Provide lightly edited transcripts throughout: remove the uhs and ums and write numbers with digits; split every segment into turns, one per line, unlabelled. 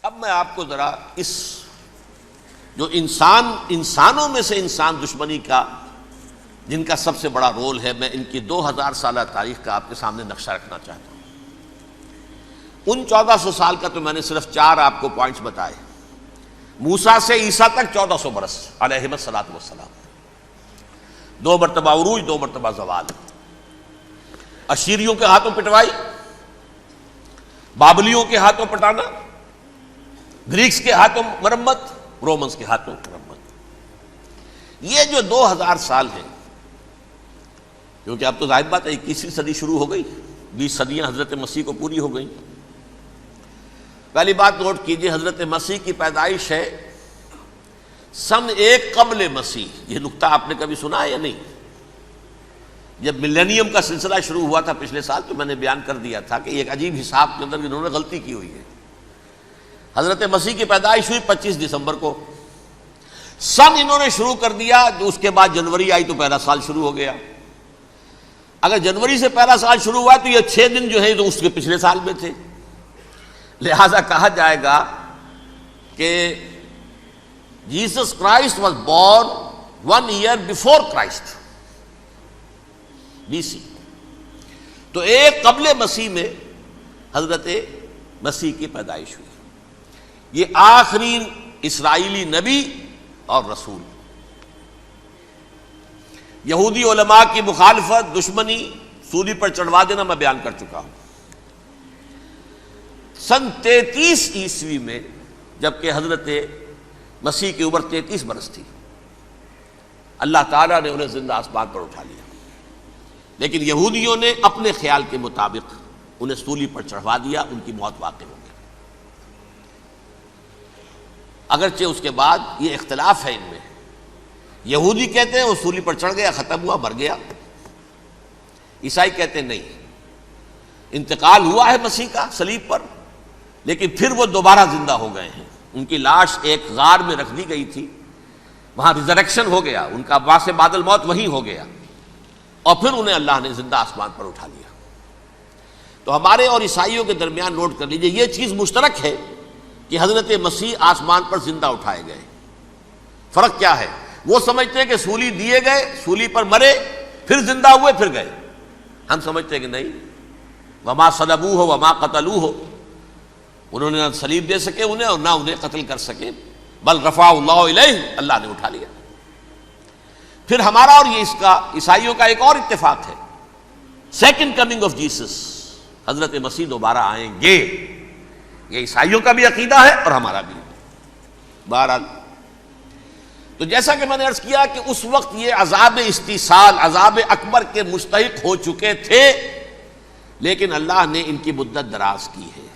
اب میں آپ کو ذرا اس جو انسانوں میں سے انسان دشمنی کا جن کا سب سے بڑا رول ہے، میں ان کی 2000 سالہ تاریخ کا آپ کے سامنے نقشہ رکھنا چاہتا ہوں۔ ان 1400 سال کا تو میں نے صرف 4 آپ کو پوائنٹس بتائے۔ موسیٰ سے عیسیٰ تک 1400 برس علیہم الصلاۃ والسلام، 2 مرتبہ عروج، 2 مرتبہ زوال، اشیریوں کے ہاتھوں پٹوائی، بابلیوں کے ہاتھوں پٹانا، گریکس کے ہاتھوں مرمت، رومنس کے ہاتھوں مرمت۔ یہ جو 2000 سال ہیں، کیونکہ اب تو ظاہر بات ہے 21ویں صدی شروع ہو گئی، 20 صدیاں حضرت مسیح کو پوری ہو گئیں۔ پہلی بات نوٹ کیجئے، حضرت مسیح کی پیدائش ہے سن 1 قبل مسیح۔ یہ نقطہ آپ نے کبھی سنا ہے یا نہیں؟ جب ملینیم کا سلسلہ شروع ہوا تھا پچھلے سال، تو میں نے بیان کر دیا تھا کہ ایک عجیب حساب کے اندر انہوں نے غلطی کی ہوئی ہے۔ حضرت مسیح کی پیدائش ہوئی 25 دسمبر کو، سن انہوں نے شروع کر دیا، جو اس کے بعد جنوری آئی تو پہلا سال شروع ہو گیا۔ اگر جنوری سے پہلا سال شروع ہوا تو یہ 6 دن جو ہیں تو اس کے پچھلے سال میں تھے، لہذا کہا جائے گا کہ Jesus Christ was born 1 year before Christ, BC۔ تو 1 قبل مسیح میں حضرت مسیح کی پیدائش ہوئی۔ یہ آخری اسرائیلی نبی اور رسول۔ یہودی علماء کی مخالفت، دشمنی، سولی پر چڑھوا دینا میں بیان کر چکا ہوں۔ سن 33 عیسوی میں، جبکہ حضرت مسیح کی عمر 33 برس تھی، اللہ تعالیٰ نے انہیں زندہ آسمان پر اٹھا لیا، لیکن یہودیوں نے اپنے خیال کے مطابق انہیں سولی پر چڑھوا دیا، ان کی موت واقع ہو گئی۔ اگرچہ اس کے بعد یہ اختلاف ہے ان میں، یہودی کہتے ہیں وہ سولی پر چڑھ گیا، ختم ہوا، مر گیا۔ عیسائی کہتے ہیں نہیں، انتقال ہوا ہے مسیح کا صلیب پر، لیکن پھر وہ دوبارہ زندہ ہو گئے ہیں۔ ان کی لاش ایک غار میں رکھ دی گئی تھی، وہاں ریزریکشن ہو گیا، ان کا باعث بعد الموت وہیں ہو گیا، اور پھر انہیں اللہ نے زندہ آسمان پر اٹھا لیا۔ تو ہمارے اور عیسائیوں کے درمیان نوٹ کر لیجئے، یہ چیز مشترک ہے کہ حضرت مسیح آسمان پر زندہ اٹھائے گئے۔ فرق کیا ہے؟ وہ سمجھتے ہیں کہ سولی دیے گئے، سولی پر مرے، پھر زندہ ہوئے، پھر گئے۔ ہم سمجھتے ہیں کہ نہیں، وما صلبوہ وما قتلوہ، انہوں نے نہ صلیب دے سکے انہیں اور نہ انہیں قتل کر سکے، بل رفع اللہ الیہ، اللہ نے اٹھا لیا۔ پھر ہمارا اور یہ اس کا عیسائیوں کا ایک اور اتفاق ہے، سیکنڈ کمنگ آف جیسس، حضرت مسیح دوبارہ آئیں گے۔ یہ عیسائیوں کا بھی عقیدہ ہے اور ہمارا بھی۔ بہرحال تو جیسا کہ میں نے عرض کیا کہ اس وقت یہ عذاب استیصال، عذاب اکبر کے مستحق ہو چکے تھے، لیکن اللہ نے ان کی مدت دراز کی ہے۔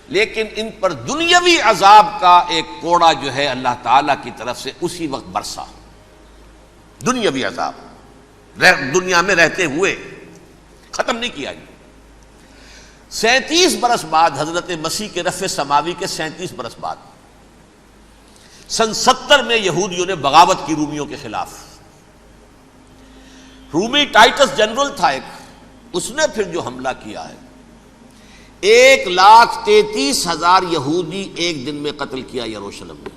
لیکن ان پر دنیاوی عذاب کا ایک کوڑا جو ہے اللہ تعالیٰ کی طرف سے اسی وقت برسا، دنیاوی عذاب دنیا میں رہتے ہوئے، ختم نہیں کیا۔ 37 برس بعد، حضرت مسیح کے رفع سماوی کے 37 برس بعد، سن 70 میں یہودیوں نے بغاوت کی رومیوں کے خلاف۔ رومی ٹائٹس جنرل تھا ایک، اس نے پھر جو حملہ کیا ہے، 1,33,000 یہودی ایک دن میں قتل کیا یروشلم میں،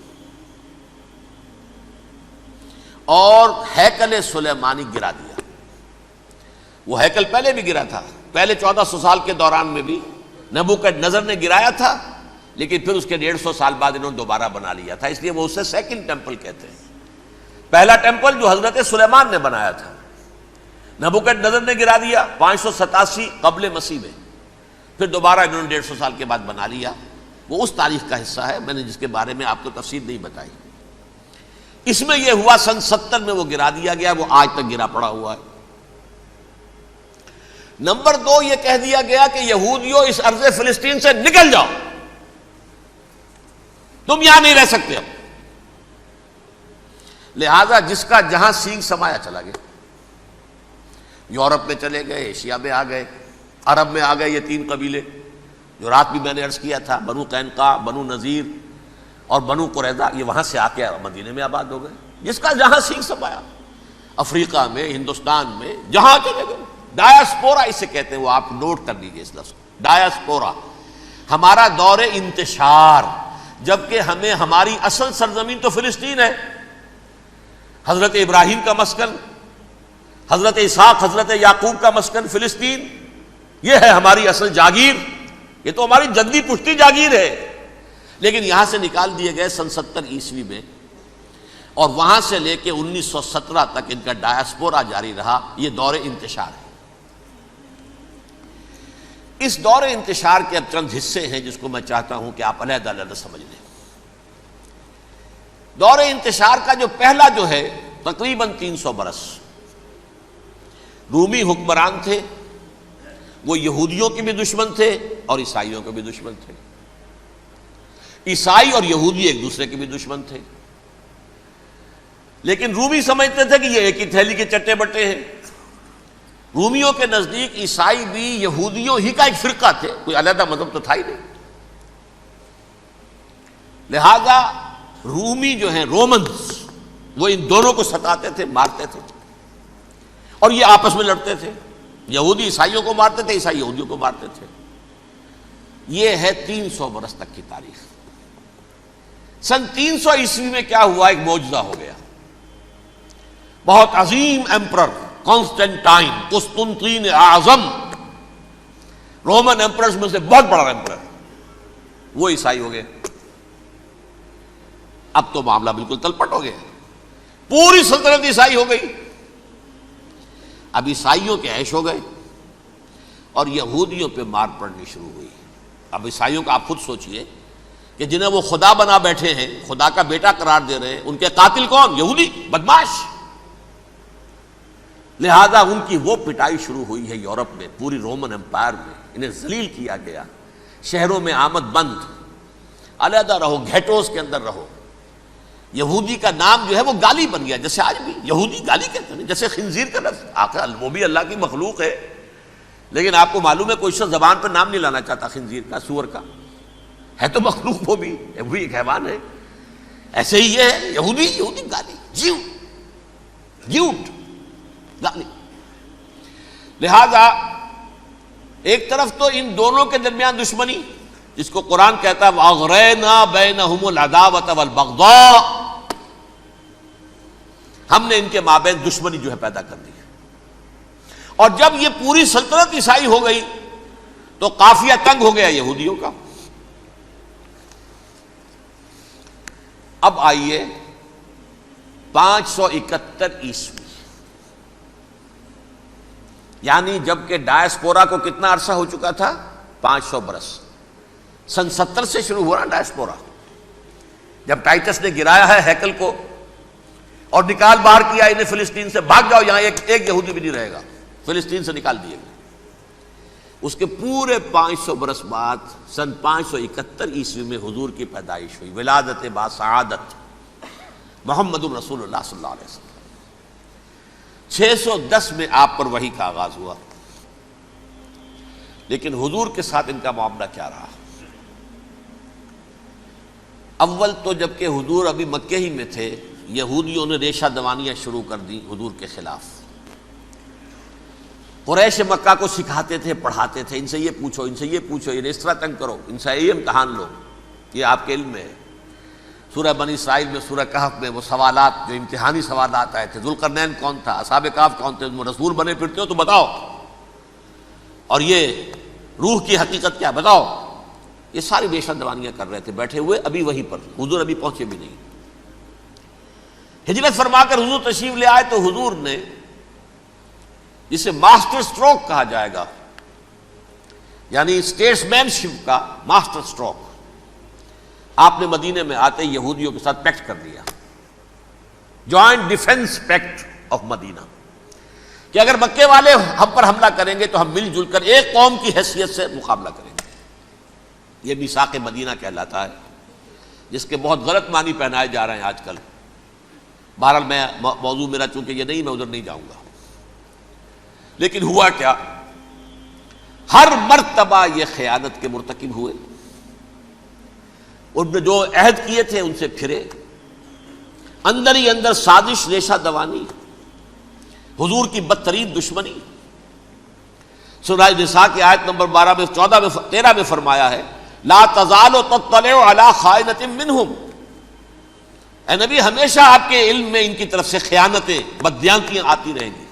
اور ہیکل سلیمانی گرا دیا۔ وہ ہیکل پہلے بھی گرا تھا، پہلے 1400 سال کے دوران میں بھی نبوکڈنیزر نے گرایا تھا، لیکن پھر اس کے 150 سال بعد انہوں نے دوبارہ بنا لیا تھا، اس لیے وہ اسے سیکنڈ ٹیمپل کہتے ہیں۔ پہلا ٹیمپل جو حضرت سلیمان نے بنایا تھا، نبوکڈنیزر نے گرا دیا 587 قبل مسیح میں، پھر دوبارہ انہوں نے 150 سال کے بعد بنا لیا۔ وہ اس تاریخ کا حصہ ہے، میں نے جس کے بارے میں آپ کو تفصیل نہیں بتائی۔ اس میں یہ ہوا سن 70 میں وہ گرا دیا گیا، وہ آج تک گرا پڑا ہوا ہے۔ نمبر 2، یہ کہہ دیا گیا کہ یہودیوں اس ارض فلسطین سے نکل جاؤ، تم یہاں نہیں رہ سکتے اب۔ لہذا جس کا جہاں سینگ سمایا چلا گیا، یورپ میں چلے گئے، ایشیا میں آ گئے، عرب میں آ گئے، یہ 3 قبیلے جو رات بھی میں نے عرض کیا تھا، بنو قینقاع، بنو نذیر اور بنو قریظہ، یہ وہاں سے آ کے مدینے میں آباد ہو گئے۔ جس کا جہاں سینگ سمایا، افریقہ میں، ہندوستان میں، جہاں چلے گئے، ڈایاسپورا اسے کہتے ہیں، وہ آپ نوٹ کر لیجئے اس لفظ کو، ڈایاسپورا، ہمارا دور انتشار، جبکہ ہمیں ہماری اصل سرزمین تو فلسطین ہے، حضرت ابراہیم کا مسکن، حضرت اسحاق حضرت یعقوب کا مسکن فلسطین، یہ ہے ہماری اصل جاگیر، یہ تو ہماری جدی پشتی جاگیر ہے، لیکن یہاں سے نکال دیے گئے سن 70 عیسوی میں، اور وہاں سے لے کے 1917 تک ان کا ڈایاسپورا جاری رہا۔ یہ دور انتشار ہے۔ اس دور انتشار کے اب چند حصے ہیں جس کو میں چاہتا ہوں کہ آپ علیحدہ علیحدہ سمجھ لیں۔ دور انتشار کا جو پہلا جو ہے تقریباً 300 برس، رومی حکمران تھے، وہ یہودیوں کے بھی دشمن تھے اور عیسائیوں کے بھی دشمن تھے، عیسائی اور یہودی ایک دوسرے کے بھی دشمن تھے، لیکن رومی سمجھتے تھے کہ یہ ایک ہی تھیلی کے چٹے بٹے ہیں۔ رومیوں کے نزدیک عیسائی بھی یہودیوں ہی کا ایک فرقہ تھے، کوئی علیحدہ مذہب تو تھا ہی نہیں، لہذا رومی جو ہیں رومنز وہ ان دونوں کو ستاتے تھے، مارتے تھے، اور یہ آپس میں لڑتے تھے، یہودی عیسائیوں کو مارتے تھے، عیسائی یہودیوں کو مارتے تھے۔ یہ ہے 300 برس تک کی تاریخ۔ سن 300 عیسوی میں کیا ہوا؟ ایک معجزہ ہو گیا۔ بہت عظیم ایمپرر کانسٹینٹائن، قسطنطین اعظم، رومن ایمپررز میں سے بہت بڑا ایمپرر، وہ عیسائی ہو گئے۔ اب تو معاملہ بالکل تلپٹ ہو گیا، پوری سلطنت عیسائی ہو گئی۔ اب عیسائیوں کے عیش ہو گئے اور یہودیوں پہ مار پڑنی شروع ہوئی۔ اب عیسائیوں کا آپ خود سوچئے کہ جنہیں وہ خدا بنا بیٹھے ہیں، خدا کا بیٹا قرار دے رہے ہیں، ان کے قاتل کون؟ یہودی بدماش۔ لہذا ان کی وہ پٹائی شروع ہوئی ہے یورپ میں، پوری رومن امپائر میں، انہیں ذلیل کیا گیا، شہروں میں آمد بند، علیحدہ رہو، گھیٹوز کے اندر رہو۔ یہودی کا نام جو ہے وہ گالی بن گیا، جیسے آج بھی یہودی گالی کہتے ہیں، جیسے خنزیر کا لفظ، آخر وہ بھی اللہ کی مخلوق ہے، لیکن آپ کو معلوم ہے کوئی شخص زبان پر نام نہیں لانا چاہتا خنزیر کا، سور کا، ہے تو مخلوق، وہ بھی ایک حیوان ہے۔ ایسے ہی یہ ہے یہودی، یہودی گالی، جیوٹ گالی۔ لہذا ایک طرف تو ان دونوں کے درمیان دشمنی، جس کو قرآن کہتا ہے وَأَغْرَيْنَا بَيْنَهُمُ الْعَدَاوَةَ وَالْبَغْضَاءَ، ہم نے ان کے مابین دشمنی جو ہے پیدا کر دی۔ اور جب یہ پوری سلطنت عیسائی ہو گئی تو قافیہ تنگ ہو گیا یہودیوں کا۔ اب آئیے 571 عیسوی، یعنی جب کہ ڈایاسپورا کو کتنا عرصہ ہو چکا تھا؟ 500 برس۔ سن 70 سے شروع ہوا ڈایاسپورا، جب ٹائٹس نے گرایا ہے ہیکل کو اور نکال باہر کیا انہیں فلسطین سے، بھاگ جاؤ، یہاں ایک یہودی بھی نہیں رہے گا، فلسطین سے نکال دیے گئے۔ اس کے پورے 500 برس بعد سن 571 عیسوی میں حضور کی پیدائش ہوئی، ولادت باسعادت محمد الرسول اللہ صلی اللہ علیہ وسلم۔ 610 میں آپ پر وحی کا آغاز ہوا، لیکن حضور کے ساتھ ان کا معاملہ کیا رہا؟ اول تو جب کہ حضور ابھی مکے ہی میں تھے، یہودیوں نے ریشہ دوانیاں شروع کر دی حضور کے خلاف۔ قریش مکہ کو سکھاتے تھے، پڑھاتے تھے، ان سے یہ پوچھو، ان سے یہ پوچھو، انہیں اس طرح تنگ کرو، ان سے یہ امتحان لو، یہ آپ کے علم میں ہے۔ سورہ بنی اسرائیل میں، سورہ کہف میں وہ سوالات، جو امتحانی سوالات آئے تھے، ذوالقرنین کون تھا، اصحاب کہف کون تھے، تم رسول بنے پھرتے ہو تو بتاؤ، اور یہ روح کی حقیقت کیا بتاؤ، یہ ساری ریشہ دوانیاں کر رہے تھے بیٹھے ہوئے، ابھی وہیں پر، حضور ابھی پہنچے بھی نہیں۔ ہجرت فرما کر حضور تشریف لے آئے تو حضور نے، جسے ماسٹر سٹروک کہا جائے گا، یعنی اسٹیٹس مین شپ کا ماسٹر سٹروک، آپ نے مدینے میں آتے یہودیوں کے ساتھ پیکٹ کر دیا، جوائنٹ ڈیفنس پیکٹ آف مدینہ، کہ اگر مکے والے ہم پر حملہ کریں گے تو ہم مل جل کر ایک قوم کی حیثیت سے مقابلہ کریں گے۔ یہ میثاق مدینہ کہلاتا ہے، جس کے بہت غلط معنی پہنائے جا رہے ہیں آج کل۔ بہرحال میں موضوع میرا چونکہ یہ نہیں، میں ادھر نہیں جاؤں گا، لیکن ہوا کیا؟ ہر مرتبہ یہ خیانت کے مرتکب ہوئے، ان نے جو عہد کیے تھے ان سے پھرے، اندر ہی اندر سازش، ریشہ دوانی، حضور کی بدترین دشمنی۔ سورہ نساء کی آیت نمبر 12 میں 14 میں 13 میں فرمایا ہے لا تزال تطلع علی خائنۃ منہم، اے نبی ہمیشہ آپ کے علم میں ان کی طرف سے خیانتیں، بددیانتیاں آتی رہیں گی.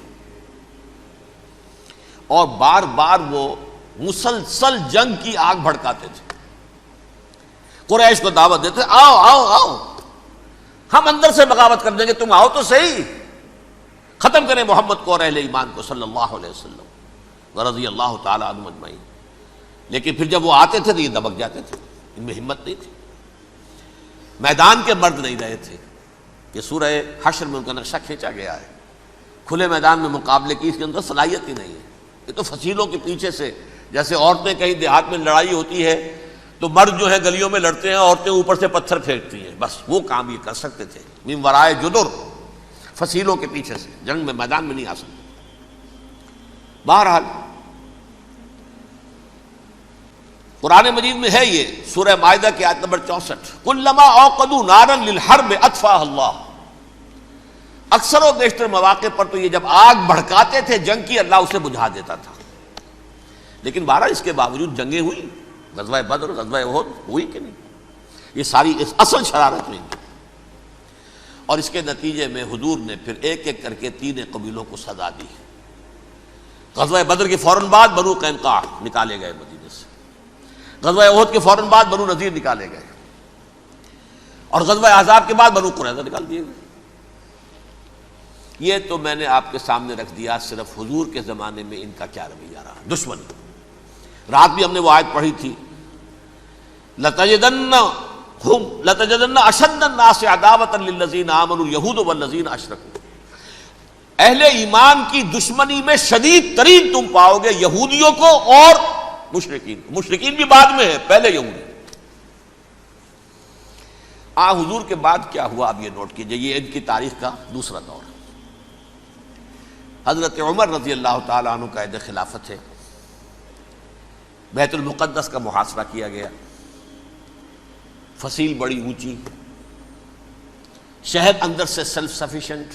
اور بار بار وہ مسلسل جنگ کی آگ بھڑکاتے تھے. قریش کو دعوت دیتے، آؤ آؤ آؤ ہم اندر سے بغاوت کر دیں گے، تم آؤ تو صحیح، ختم کریں محمد کو اور اہل ایمان کو صلی اللہ علیہ وسلم ورضی اللہ تعالی عنہم اجمعین. لیکن پھر جب وہ آتے تھے تو یہ دبک جاتے تھے، ان میں ہمت نہیں تھی، میدان کے مرد نہیں رہے تھے. یہ سورہ حشر میں ان کا نقشہ کھینچا گیا ہے. کھلے میدان میں مقابلے کی اس کے اندر صلاحیت ہی نہیں ہے. یہ تو فصیلوں کے پیچھے سے، جیسے عورتیں کہیں دیہات میں لڑائی ہوتی ہے تو مرد جو ہے گلیوں میں لڑتے ہیں، عورتیں اوپر سے پتھر پھینکتی ہیں، بس وہ کام یہ کر سکتے تھے. من ورائے جدر، فصیلوں کے پیچھے سے، جنگ میں میدان میں نہیں آ سکتے. بہرحال قرآن مجید میں ہے یہ سورہ مائدہ کی آیت نمبر 64، کلما اوقدوا نارا للحرب اطفاها اللہ. اکثر و بیشتر مواقع پر تو یہ جب آگ بھڑکاتے تھے جنگ کی، اللہ اسے بجھا دیتا تھا. لیکن بہرحال اس کے باوجود جنگیں ہوئی، غزوہ بدر، غزوہ احد ہوئی کہ نہیں؟ یہ ساری اصل شرارت ہوئی. اور اس کے نتیجے میں حضور نے پھر ایک ایک کر کے 3 قبیلوں کو سزا دی. غزوہ بدر کے فوراً بعد بنو قینقاع نکالے گئے مدینے سے، غزوہ احد کے فوراً بعد بنو نذیر نکالے گئے، اور غزوہ احزاب کے بعد بنو قریظہ نکال دیے گئے. یہ تو میں نے آپ کے سامنے رکھ دیا صرف حضور کے زمانے میں ان کا کیا رویہ رہا. دشمن، رات بھی ہم نے وہ آیت پڑھی تھی، لَتَجِدَنَّ أَشَدَّ النَّاسِ عَدَاوَةً لِلَّذِينَ آمَنُوا الْيَهُودُ وَالَّذِينَ أَشْرَكُوا. اہل ایمان کی دشمنی میں شدید ترین تم پاؤ گے یہودیوں کو اور مشرکین. مشرکین بھی بعد میں ہے، پہلے یہودی. حضور کے بعد کیا ہوا اب یہ نوٹ کیجئے، یہ ان کی تاریخ کا دوسرا دور ہے. حضرت عمر رضی اللہ تعالیٰ عنہ کا عہد خلافت ہے. بیت المقدس کا محاصرہ کیا گیا، فصیل بڑی اونچی، شہر اندر سے سیلف سفیشینٹ،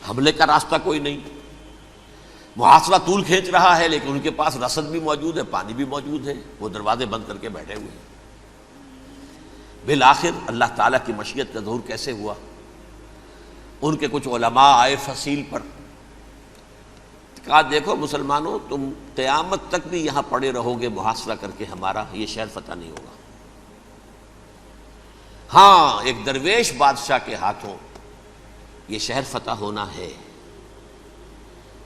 حملے کا راستہ کوئی نہیں، محاصرہ طول کھینچ رہا ہے، لیکن ان کے پاس رسد بھی موجود ہے، پانی بھی موجود ہے، وہ دروازے بند کر کے بیٹھے ہوئے ہیں. بالآخر اللہ تعالیٰ کی مشیت کا ظہور کیسے ہوا؟ ان کے کچھ علماء آئے فصیل پر، کہا دیکھو مسلمانوں، تم قیامت تک بھی یہاں پڑے رہو گے محاصرہ کر کے، ہمارا یہ شہر فتح نہیں ہوگا. ہاں ایک درویش بادشاہ کے ہاتھوں یہ شہر فتح ہونا ہے،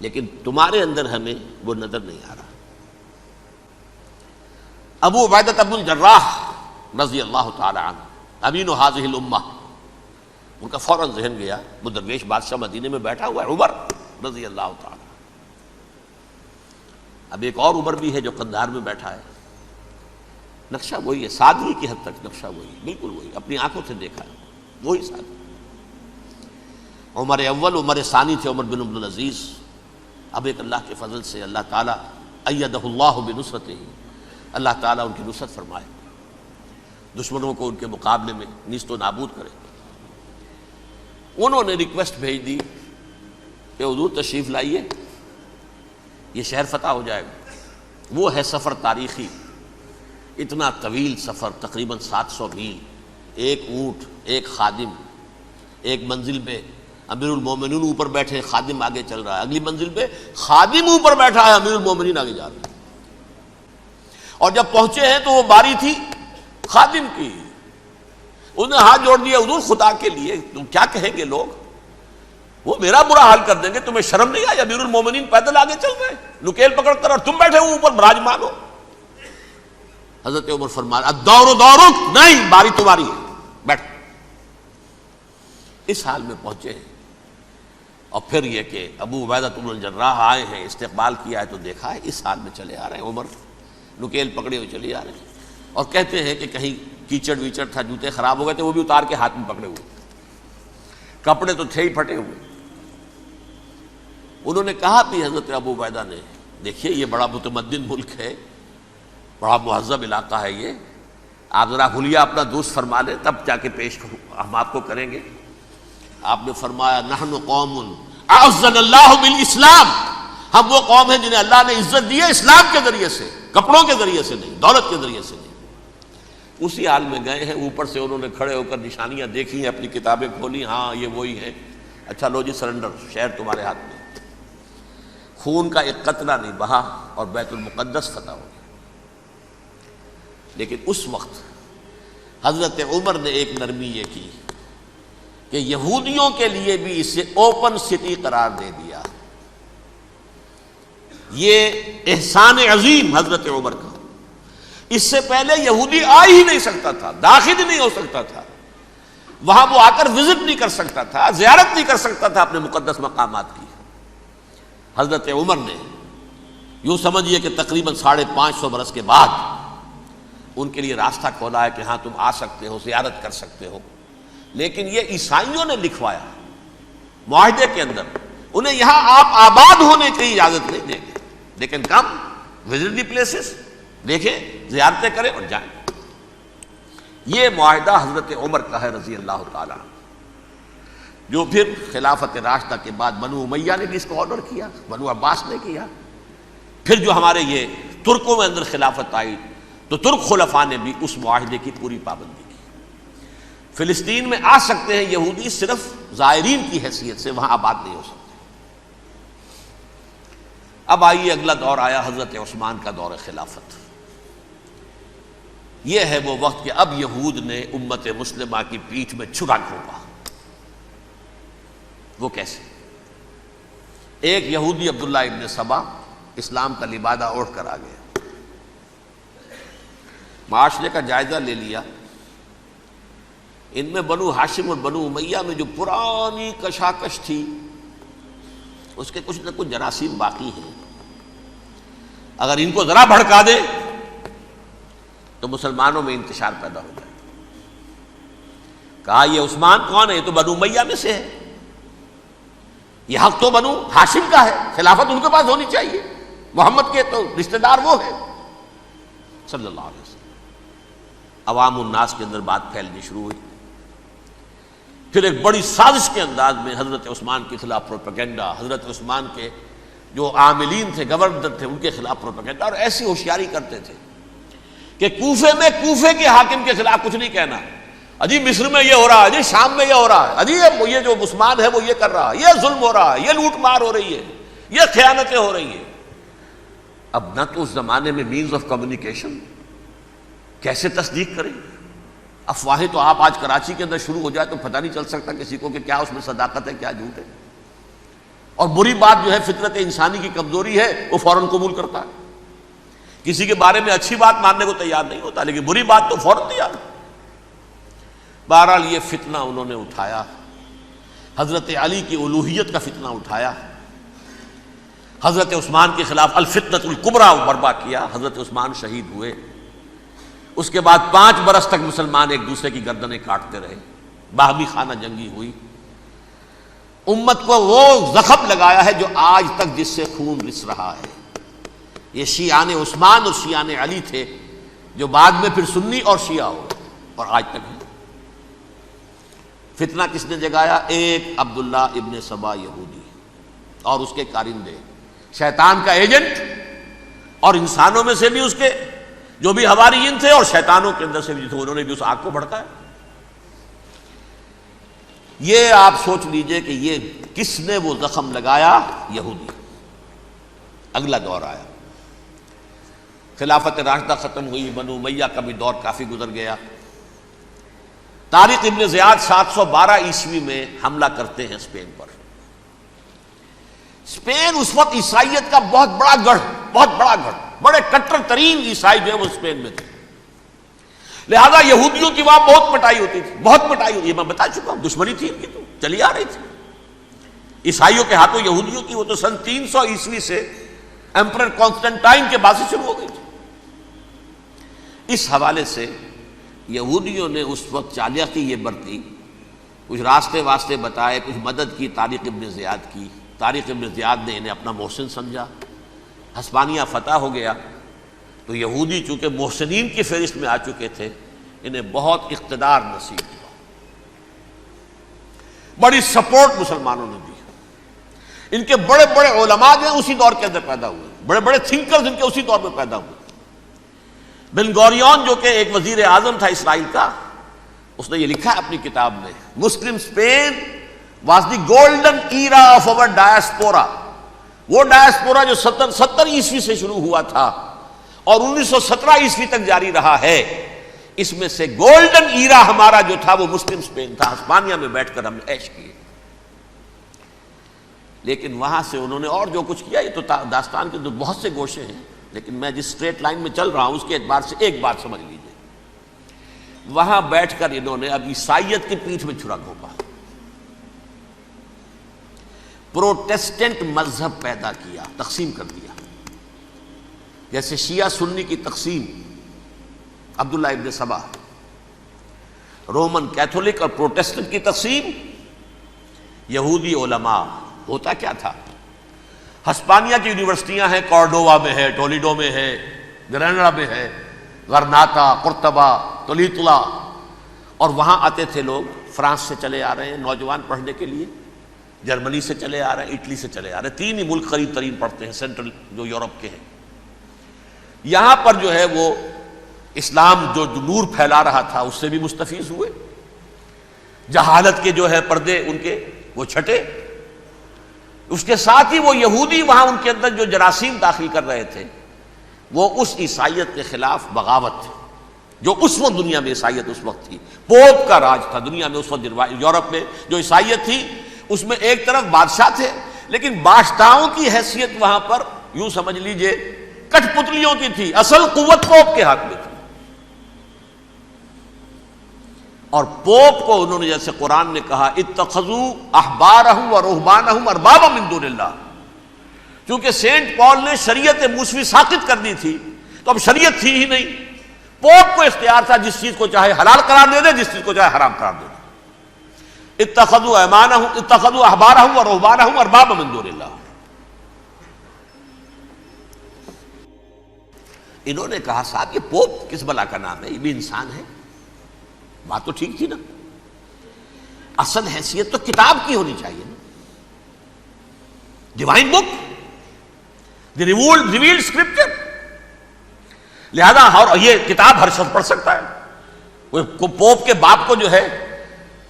لیکن تمہارے اندر ہمیں وہ نظر نہیں آ رہا. ابو عبیدہ بن الجراح رضی اللہ تعالی عنہ، امین هذه الامہ، ان کا فوراً ذہن گیا وہ درویش بادشاہ مدینے میں بیٹھا ہوا ہے عمر رضی اللہ تعالی. اب ایک اور عمر بھی ہے جو قندھار میں بیٹھا ہے. نقشہ وہی ہے، سادگی کی حد تک نقشہ وہی، بالکل وہی، اپنی آنکھوں سے دیکھا ہے وہی سادگی. عمر اول، عمر ثانی تھے عمر بن عبد العزیز. اب ایک اللہ کے فضل سے اللہ تعالیٰ ایدہ اللہ بنصرتہ، اللہ تعالیٰ ان کی نصرت فرمائے، دشمنوں کو ان کے مقابلے میں نیست و نابود کرے. انہوں نے ریکویسٹ بھیج دی کہ حضور تشریف لائیے، یہ شہر فتح ہو جائے گا. وہ ہے سفر تاریخی، اتنا طویل سفر، تقریباً 700 میل، ایک اونٹ، ایک خادم، ایک منزل پہ امیر المومنین اوپر بیٹھے، خادم آگے چل رہا ہے، اگلی منزل پہ خادم اوپر بیٹھا ہے، امیر المومنین آگے جا رہے ہیں. اور جب پہنچے ہیں تو وہ باری تھی خادم کی. انہوں نے ہاتھ جوڑ دیا، حضور خدا کے لیے تم کیا کہیں گے لوگ، وہ میرا برا حال کر دیں گے، تمہیں شرم نہیں آئی؟ امیر المومنین پیدل آگے چل رہے ہیں نکیل پکڑ کر، اور تم بیٹھے ہو اوپر براجمان ہو. حضرت عمر فرمایا الدور دورک، نہیں باری تمہاری ہے، بیٹھ. اس حال میں پہنچے ہیں. اور پھر یہ کہ ابو عبیدہ بن الجراح آئے ہیں، استقبال کیا ہے تو دیکھا ہے اس حال میں چلے آ رہے ہیں. عمر نکیل پکڑے ہوئے چلے آ رہے ہیں، اور کہتے ہیں کہ کہیں کیچڑ ویچڑ تھا، جوتے خراب ہو گئے تھے، وہ بھی اتار کے ہاتھ میں پکڑے ہوئے، کپڑے تو تھے ہی پھٹے ہوئے. انہوں نے کہا بھی حضرت ابو عبیدہ نے، دیکھیے یہ بڑا متمدن ملک ہے، بڑا مہذب علاقہ ہے یہ، آپ ذرا حلیہ اپنا دوست فرما لیں تب جا کے پیش ہم آپ کو کریں گے. آپ نے فرمایا نحن قوم اعزنا اللہ بالاسلام، ہم وہ قوم ہیں جنہیں اللہ نے عزت دی ہے اسلام کے ذریعے سے. کپڑوں کے ذریعے سے نہیں، دولت کے ذریعے سے نہیں۔ اسی حال میں گئے ہیں، اوپر سے انہوں نے کھڑے ہو کر نشانیاں دیکھی ہیں، اپنی کتابیں کھولی، ہاں یہ وہی ہے، اچھا لو جی سرنڈر، شہر تمہارے ہاتھ میں۔ خون کا ایک قطرہ نہیں بہا اور بیت المقدس فتح ہو گیا۔ لیکن اس وقت حضرت عمر نے ایک نرمی یہ کی کہ یہودیوں کے لیے بھی اسے اوپن سٹی قرار دے دیا۔ یہ احسان عظیم حضرت عمر کا، اس سے پہلے یہودی آ ہی نہیں سکتا تھا، داخل ہی نہیں ہو سکتا تھا، وہاں وہ آ کر وزٹ نہیں کر سکتا تھا، زیارت نہیں کر سکتا تھا اپنے مقدس مقامات کی۔ حضرت عمر نے یوں سمجھیے کہ تقریباً 550 برس کے بعد ان کے لیے راستہ کھولا ہے کہ ہاں تم آ سکتے ہو، زیارت کر سکتے ہو۔ لیکن یہ عیسائیوں نے لکھوایا معاہدے کے اندر، انہیں یہاں آپ آباد ہونے کی اجازت نہیں دیں گے، لیکن کم وزٹ دی پلیسز، دیکھیں زیارتیں کریں اور جائیں۔ یہ معاہدہ حضرت عمر کا ہے رضی اللہ تعالیٰ، جو پھر خلافت راشدہ کے بعد بنو امیہ نے بھی اس کو آرڈر کیا، بنو عباس نے کیا، پھر جو ہمارے یہ ترکوں میں اندر خلافت آئی تو ترک خلفاء نے بھی اس معاہدے کی پوری پابندی کی۔ فلسطین میں آ سکتے ہیں یہودی صرف زائرین کی حیثیت سے، وہاں آباد نہیں ہو سکتے۔ اب آئیے اگلا دور آیا حضرت عثمان کا دور خلافت۔ یہ ہے وہ وقت کہ اب یہود نے امت مسلمہ کی پیٹھ میں چھرا گھونپا۔ وہ کیسے؟ ایک یہودی عبداللہ ابن سبا اسلام کا لبادہ اوڑھ کر آ گیا، معاشرے کا جائزہ لے لیا، ان میں بنو ہاشم اور بنو امیہ میں جو پرانی کشاکش تھی اس کے کچھ نہ کچھ جراثیم باقی ہیں، اگر ان کو ذرا بھڑکا دے تو مسلمانوں میں انتشار پیدا ہو جائے۔ کہا یہ عثمان کون ہے؟ یہ تو بنو امیہ میں سے ہے، یہ حق تو بنو ہاشم کا ہے، خلافت ان کے پاس ہونی چاہیے، محمد کے تو رشتہ دار وہ ہے صلی اللہ علیہ وسلم۔ عوام الناس کے اندر بات پھیلنی شروع ہوئی، پھر ایک بڑی سازش کے انداز میں حضرت عثمان کے خلاف پروپیگنڈا، حضرت عثمان کے جو عاملین تھے، گورنر تھے، ان کے خلاف پروپیگنڈا، اور ایسی ہوشیاری کرتے تھے کہ کوفے میں کوفے کے حاکم کے خلاف کچھ نہیں کہنا، اجی مصر میں یہ ہو رہا ہے، اجی شام میں یہ ہو رہا ہے، اجی یہ جو عثمان ہے وہ یہ کر رہا ہے، یہ ظلم ہو رہا ہے، یہ لوٹ مار ہو رہی ہے، یہ خیانتیں ہو رہی ہیں۔ اب نہ تو اس زمانے میں مینز آف کمیونیکیشن، کیسے تصدیق کریں؟ افواہیں تو آپ آج کراچی کے اندر شروع ہو جائے تو پتہ نہیں چل سکتا کسی کو کہ کیا اس میں صداقت ہے کیا جھوٹ ہے، اور بری بات جو ہے فطرت انسانی کی کمزوری ہے وہ فوراً قبول کرتا ہے، کسی کے بارے میں اچھی بات ماننے کو تیار نہیں ہوتا لیکن بری بات تو فوراً تیار۔ بہرحال یہ فتنہ انہوں نے اٹھایا، حضرت علی کی الوہیت کا فتنہ اٹھایا، حضرت عثمان کے خلاف الفتنۃ الکبریٰ برپا کیا، حضرت عثمان شہید ہوئے۔ اس کے بعد 5 برس تک مسلمان ایک دوسرے کی گردنیں کاٹتے رہے، باہمی خانہ جنگی ہوئی، امت کو وہ زخم لگایا ہے جو آج تک جس سے خون رس رہا ہے۔ یہ شیعان عثمان اور شیعان علی تھے جو بعد میں پھر سنی اور شیعہ ہو اور آج تک ہے۔ فتنہ کس نے جگایا؟ ایک عبداللہ ابن سبا یہودی اور اس کے کارندے، شیطان کا ایجنٹ، اور انسانوں میں سے بھی اس کے جو بھی حواریین تھے اور شیطانوں کے اندر سے بھی تھے، انہوں نے بھی اس آگ کو بھڑکایا۔ یہ آپ سوچ لیجئے کہ یہ کس نے وہ زخم لگایا؟ یہودی۔ اگلا دور آیا، خلافت راشدہ ختم ہوئی، بنو امیہ کا بھی دور کافی گزر گیا۔ طارق ابن زیاد 712 عیسوی میں حملہ کرتے ہیں اسپین پر۔ اسپین اس وقت عیسائیت کا بہت بڑا گڑھ، بڑے کٹر ترین عیسائی جو ہے وہ اسپین میں تھے، لہذا یہودیوں کی وہاں بہت پٹائی ہوتی تھی، بہت پٹائی ہوتی ہے، میں بتا چکا ہوں، دشمنی تھی ان کی تو چلی آ رہی تھی عیسائیوں کے ہاتھوں یہودیوں کی، وہ تو سن 300 عیسوی سے ایمپرر کانسٹنٹائن کے بعد سے شروع ہو گئی تھی۔ اس حوالے سے یہودیوں نے اس وقت چالاکی یہ برتی، کچھ راستے واسطے بتائے، کچھ مدد کی طارق ابن زیاد کی۔ طارق ابن زیاد نے انہیں اپنا محسن سمجھا، ہسپانیہ فتح ہو گیا تو یہودی چونکہ محسنین کی فہرست میں آ چکے تھے، انہیں بہت اقتدار نصیب ہوا، بڑی سپورٹ مسلمانوں نے دی۔ ان کے بڑے بڑے علماء جو ہیں اسی دور کے اندر پیدا ہوئے، بڑے بڑے تھنکرز ان کے اسی دور میں پیدا ہوئے۔ بن گوریون جو کہ ایک وزیر اعظم تھا اسرائیل کا، اس نے یہ لکھا ہے اپنی کتاب میں، Muslim Spain was the golden era of our diaspora. وہ ڈائسپورا جو 70 عیسوی سے شروع ہوا تھا اور 1917 عیسوی تک جاری رہا ہے، اس میں سے گولڈن ایرا ہمارا جو تھا وہ مسلم اسپین تھا. ہسپانیہ میں بیٹھ کر ہم نے عیش کیے. لیکن وہاں سے انہوں نے اور جو کچھ کیا، یہ تو داستان کے بہت سے گوشے ہیں، لیکن میں جس اسٹریٹ لائن میں چل رہا ہوں اس کے اعتبار سے ایک بات سمجھ لیجیے. وہاں بیٹھ کر انہوں نے اب عیسائیت کی پیٹھ میں چھرا گھونپا، پروٹیسٹنٹ مذہب پیدا کیا، تقسیم کر دیا. جیسے شیعہ سنی کی تقسیم، عبداللہ ابن سبا، رومن کیتھولک اور پروٹیسٹنٹ کی تقسیم، یہودی علماء. ہوتا کیا تھا؟ ہسپانیہ کی یونیورسٹیاں ہیں، کارڈووا میں ہے، ٹولیڈو میں ہے، گریناڈا میں ہے، غرناطہ، قرطبہ، تولیتلا، اور وہاں آتے تھے لوگ. فرانس سے چلے آ رہے ہیں نوجوان پڑھنے کے لیے، جرمنی سے چلے آ رہے ہیں، اٹلی سے چلے آ رہے ہیں. 3 ہی ملک قریب ترین پڑھتے ہیں سینٹرل جو یورپ کے ہیں. یہاں پر جو ہے وہ اسلام جو نور پھیلا رہا تھا اس سے بھی مستفیض ہوئے. جہالت کے جو ہے پردے ان کے وہ چھٹے. اس کے ساتھ ہی وہ یہودی وہاں ان کے اندر جو جراثیم داخل کر رہے تھے وہ اس عیسائیت کے خلاف بغاوت، جو اس وقت دنیا میں عیسائیت اس وقت تھی. پوپ کا راج تھا دنیا میں اس وقت. یورپ میں جو عیسائیت تھی اس میں ایک طرف بادشاہ تھے، لیکن بادشاہوں کی حیثیت وہاں پر یوں سمجھ لیجئے کٹ پتلیوں کی تھی. اصل قوت پوپ کے ہاتھ میں تھی. اور پوپ کو انہوں نے، جیسے قرآن نے کہا، اتخذوا احبارهم ورهبانهم اربابا من دون اللہ. چونکہ سینٹ پال نے شریعت موسوی ساقط کر دی تھی تو اب شریعت تھی ہی نہیں. پوپ کو اختیار تھا جس چیز کو چاہے حلال قرار دے دے، جس چیز کو چاہے حرام قرار دے دے. اتخذوا احبارهم ورهبانهم اربابا من دون اللہ. انہوں نے کہا صاحب یہ پوپ کس بلا کا نام ہے، یہ بھی انسان ہے. بات تو ٹھیک تھی نا. اصل حیثیت تو کتاب کی ہونی چاہیے نا، ڈیوائن بک، دی ریویلڈ اسکرپچر. لہذا اور یہ کتاب ہر شخص پڑھ سکتا ہے. کوئی پوپ کے باپ کو جو ہے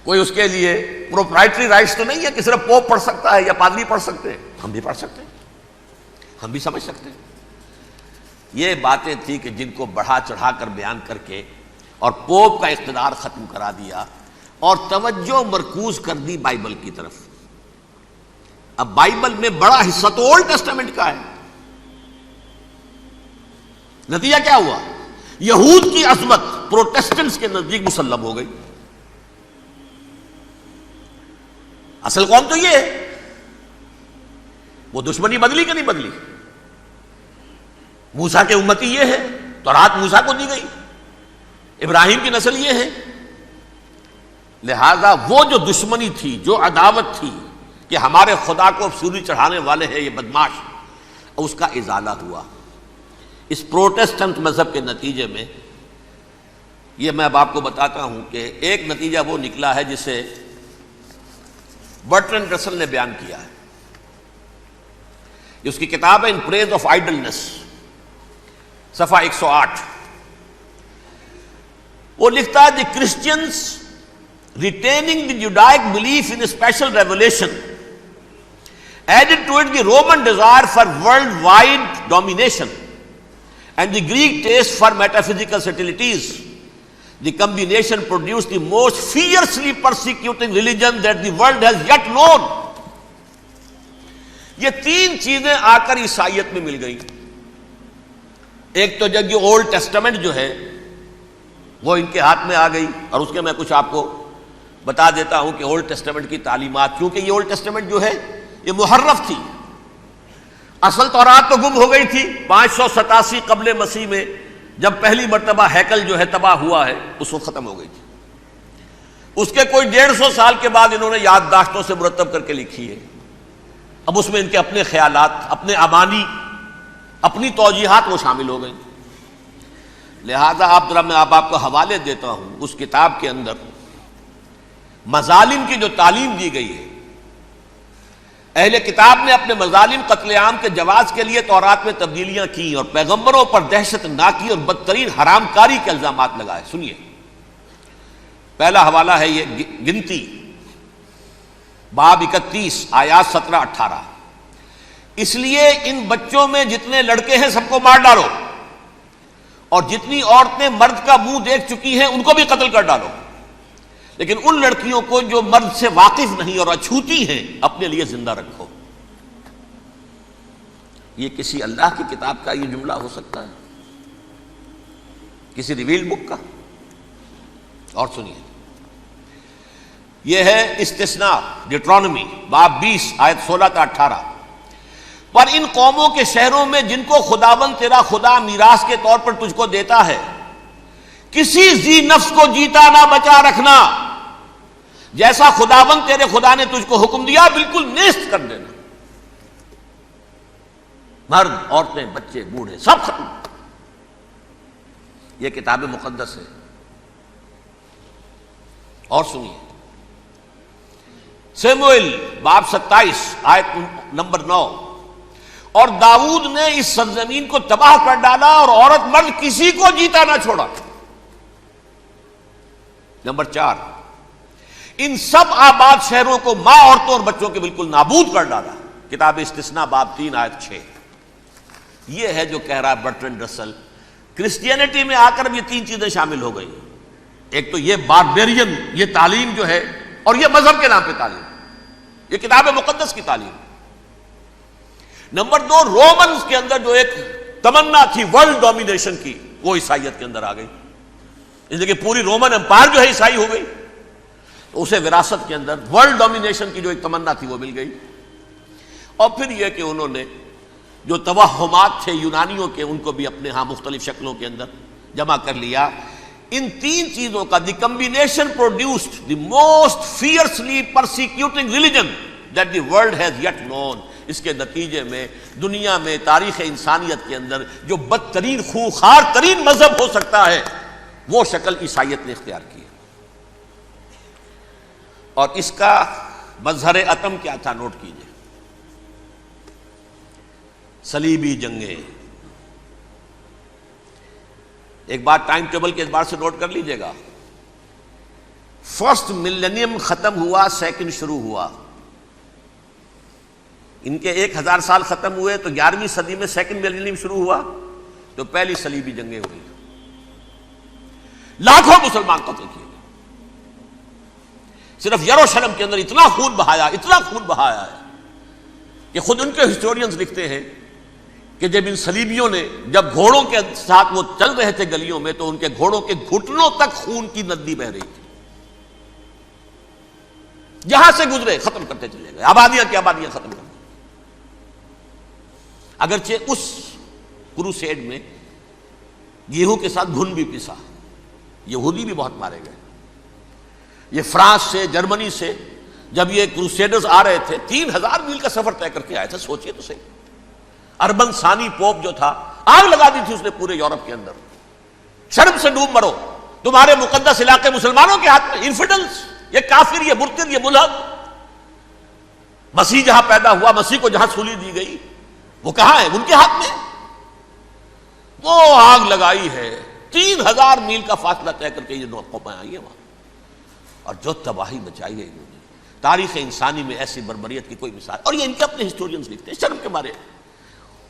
کوئی اس کے لیے پروپرائٹری رائٹس تو نہیں ہے کہ صرف پوپ پڑھ سکتا ہے یا پادری پڑھ سکتے ہیں. ہم بھی پڑھ سکتے ہیں، ہم بھی سمجھ سکتے ہیں. یہ باتیں تھی کہ جن کو بڑھا چڑھا کر بیان کر کے اور پوپ کا اقتدار ختم کرا دیا اور توجہ مرکوز کر دی بائبل کی طرف. اب بائبل میں بڑا حصہ تو اولڈ ٹیسٹامنٹ کا ہے. نتیجہ کیا ہوا؟ یہود کی عظمت پروٹیسٹنٹس کے نزدیک مسلم ہو گئی. اصل قوم تو یہ ہے. وہ دشمنی بدلی کہ نہیں بدلی؟ موسیٰ کے امتی یہ ہے، تورات موسیٰ کو دی گئی، ابراہیم کی نسل یہ ہے. لہذا وہ جو دشمنی تھی، جو عداوت تھی کہ ہمارے خدا کو سولی چڑھانے والے ہیں یہ بدماش، اس کا ازالہ ہوا. اس پروٹیسٹنٹ مذہب کے نتیجے میں یہ میں اب آپ کو بتاتا ہوں کہ ایک نتیجہ وہ نکلا ہے جسے برٹرنڈ رسل نے بیان کیا ہے. اس کی کتاب ہے ان پریز آف آئیڈلنس، صفحہ 108. وہ لکھتا ہے the Christians retaining the Judaic belief in special revelation added to it the Roman desire for worldwide domination and the Greek taste for metaphysical subtleties. The combination produced the most fiercely persecuting religion that the world has yet known. یہ 3 چیزیں آ کر عیسائیت میں مل گئی. ایک تو جب یہ اولڈ ٹیسٹمنٹ جو ہے وہ ان کے ہاتھ میں آ گئی، اور اس کے میں کچھ آپ کو بتا دیتا ہوں کہ اولڈ ٹیسٹمنٹ کی تعلیمات، کیونکہ یہ اولڈ ٹیسٹمنٹ جو ہے یہ محرف تھی. اصل تورات تو گم ہو گئی تھی 587 قبل مسیح میں، جب پہلی مرتبہ ہیکل جو ہے تباہ ہوا ہے، اس وقت ختم ہو گئی تھی. اس کے کوئی 150 سال کے بعد انہوں نے یادداشتوں سے مرتب کر کے لکھی ہے. اب اس میں ان کے اپنے خیالات، اپنے امانی، اپنی توجیحات وہ شامل ہو گئی. لہذا آپ ذرا میں آپ کو حوالے دیتا ہوں. اس کتاب کے اندر مظالم کی جو تعلیم دی گئی ہے، اہل کتاب نے اپنے مظالم قتل عام کے جواز کے لیے تورات میں تبدیلیاں کی اور پیغمبروں پر دہشت ناکی اور بدترین حرام کاری کے الزامات لگائے. سنیے، پہلا حوالہ ہے یہ گنتی باب 31 آیات 17-18. اس لیے ان بچوں میں جتنے لڑکے ہیں سب کو مار ڈالو، اور جتنی عورتیں مرد کا منہ دیکھ چکی ہیں ان کو بھی قتل کر ڈالو، لیکن ان لڑکیوں کو جو مرد سے واقف نہیں اور اچھوتی ہیں اپنے لیے زندہ رکھو. یہ کسی اللہ کی کتاب کا یہ جملہ ہو سکتا ہے؟ کسی ریویل بک کا؟ اور سنیے، یہ ہے استثناء ڈیٹرانومی باب 20 آیت 16-18. پر ان قوموں کے شہروں میں جن کو خداوند تیرا خدا میراث کے طور پر تجھ کو دیتا ہے، کسی ذی نفس کو جیتا نہ بچا رکھنا، جیسا خداوند تیرے خدا نے تجھ کو حکم دیا بالکل نیست کر دینا. مرد، عورتیں، بچے، بوڑھے سب ختم. یہ کتاب مقدس ہے. اور سنیے، سیموئیل باب 27 آیت نمبر 9. اور داؤد نے اس سرزمین کو تباہ کر ڈالا اور عورت مرد کسی کو جیتا نہ چھوڑا. نمبر 4، ان سب آباد شہروں کو ماں، عورتوں اور بچوں کے بالکل نابود کر ڈالا. کتاب استثناء باب 3 آیت 6. یہ ہے جو کہہ رہا ہے برٹرنڈ رسل، کرسچینٹی میں آ کر اب یہ تین چیزیں شامل ہو گئی. ایک تو یہ باربیرین یہ تعلیم جو ہے، اور یہ مذہب کے نام پہ تعلیم، یہ کتاب مقدس کی تعلیم. نمبر 2، رومنز کے اندر جو ایک تمنا تھی ورلڈ ڈومینیشن کی، وہ عیسائیت کے اندر آ گئی. اس لیے کہ پوری رومن امپائر جو ہے عیسائی ہو گئی، تو اسے وراثت کے اندر ورلڈ ڈومینیشن کی جو ایک تمنا تھی وہ مل گئی. اور پھر یہ کہ انہوں نے جو توہمات تھے یونانیوں کے، ان کو بھی اپنے ہاں مختلف شکلوں کے اندر جمع کر لیا. ان تین چیزوں کا the combination produced the most fiercely persecuting religion that the world has yet known. اس کے نتیجے میں دنیا میں تاریخ انسانیت کے اندر جو بدترین خونخوار ترین مذہب ہو سکتا ہے وہ شکل عیسائیت نے اختیار کی. اور اس کا مظہر عتم کیا تھا؟ نوٹ کیجئے، صلیبی جنگیں. ایک بات ٹائم ٹیبل کے اعتبار سے نوٹ کر لیجئے گا. فرسٹ ملینیم ختم ہوا، سیکنڈ شروع ہوا. ان کے 1000 سال ختم ہوئے تو 11ویں صدی میں سیکنڈ ملینیم شروع ہوا، تو پہلی صلیبی جنگیں ہوئی. لاکھوں مسلمان قتل کیے گئے. صرف یروشلم کے اندر اتنا خون بہایا ہے کہ خود ان کے ہسٹورینز لکھتے ہیں کہ جب ان صلیبیوں نے جب گھوڑوں کے ساتھ وہ چل رہے تھے گلیوں میں، تو ان کے گھوڑوں کے گھٹنوں تک خون کی ندی بہ رہی تھی. جہاں سے گزرے ختم کرتے چلے گئے، آبادیاں کی آبادیاں ختم کر دی. اگرچہ اس کروسیڈ میں گیہوں کے ساتھ گھن بھی پسا، یہودی بھی بہت مارے گئے. یہ فرانس سے، جرمنی سے جب یہ کروسیڈرز آ رہے تھے، 3000 میل کا سفر طے کر کے آئے تھے. سوچئے تو صحیح. اربن ثانی پوپ جو تھا، آگ لگا دی تھی اس نے پورے یورپ کے اندر. شرم سے ڈوب مرو، تمہارے مقدس علاقے مسلمانوں کے ہاتھ میں. انفیڈلز، یہ کافر، یہ مرتد، یہ ملحد. مسیح جہاں پیدا ہوا، مسیح کو جہاں سولی دی گئی، وہ کہاں ہے؟ ان کے ہاتھ میں. وہ آگ لگائی ہے، 3000 میل کا فاصلہ طے کر کے یہ قومیں آئی ہیں وہاں. اور جو تباہی مچائی ہے انہوں نے، تاریخ انسانی میں ایسی بربریت کی کوئی مثال. اور یہ ان کے اپنے ہسٹورینز لکھتے ہیں. شرم کے مارے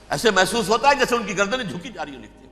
ایسے محسوس ہوتا ہے جیسے ان کی گردنیں جھکی جا رہی ہیں. لکھتے ہیں